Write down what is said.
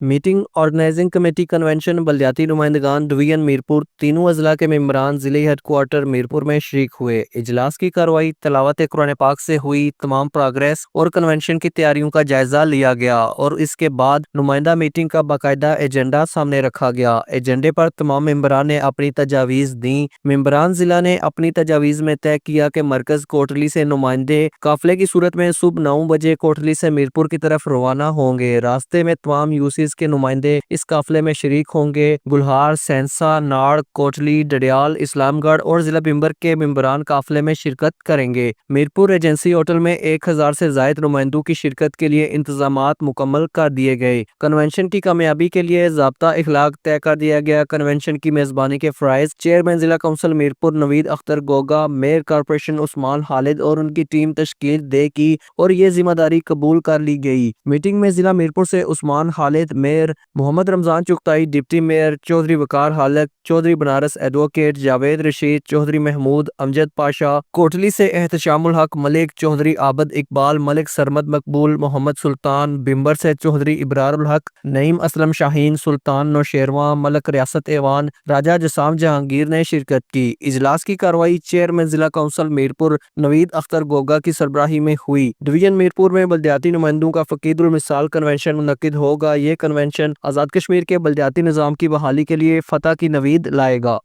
Meeting organising committee convention بلدیاتی نمائندگان division Mirpur تینوں اضلاع کے ممبران ضلعی ہیڈ کوارٹر میرپور میں شریک ہوئے۔ اجلاس کی کارروائی تلاوت قرآن پاک سے ہوئی، تمام پروگریس اور کنونشن کی تیاریوں کا جائزہ لیا گیا اور اس کے بعد نمائندہ میٹنگ کا باقاعدہ ایجنڈا سامنے رکھا گیا۔ ایجنڈے پر تمام ممبران نے اپنی تجاویز دیں۔ ممبران ضلع نے اپنی تجاویز میں طے کیا کہ مرکز کوٹلی سے نمائندے قافلے کی صورت میں صبح 9 بجے کوٹلی سے میرپور کی طرف روانہ ہوں گے۔ راستے میں تمام یوسیز کے نمائندے اس قافلے میں شریک ہوں گے۔ گلہار، سینسا، ناڑ، کوٹلی، ڈڈیال، اسلام گڑھ اور ضلع بھمبر کے ممبران قافلے میں شرکت کریں گے۔ میرپور ایجنسی ہوٹل میں 1000 سے زائد نمائندوں کی شرکت کے لیے انتظامات مکمل کر دیے گئے۔ کنونشن کی کامیابی کے لیے ضابطہ اخلاق طے کر دیا گیا۔ کنونشن کی میزبانی کے فرائض چیئرمین ضلع کونسل میرپور نوید اختر گوگا، میئر کارپوریشن عثمان خالد اور ان کی ٹیم تشکیل دے کی اور یہ ذمہ داری قبول کر لی گئی۔ میٹنگ میں ضلع میرپور سے عثمان خالد، میئر محمد رمضان چغتائی، ڈپٹی میئر چودھری وقار حالق، چودھری بنارس ایڈوکیٹ جاوید رشید، چودھری محمود امجد پاشا، کوٹلی سے احتشام الحق ملک، چودھری عابد اقبال ملک، سرمد مقبول، محمد سلطان، بھمبر سے چودھری ابرار الحق، نعیم اسلم شاہین، سلطان نوشیروان ملک، ریاست ایوان راجہ جسام جہانگیر نے شرکت کی۔ اجلاس کی کارروائی چیئرمین ضلع کونسل میرپور نوید اختر گوگا کی سربراہی میں ہوئی۔ ڈویژن میرپور میں بلدیاتی نمائندوں کا فقید المثال کنونشن منعقد ہوگا۔ یہ کنونشن آزاد کشمیر کے بلدیاتی نظام کی بحالی کے لیے فتح کی نوید لائے گا۔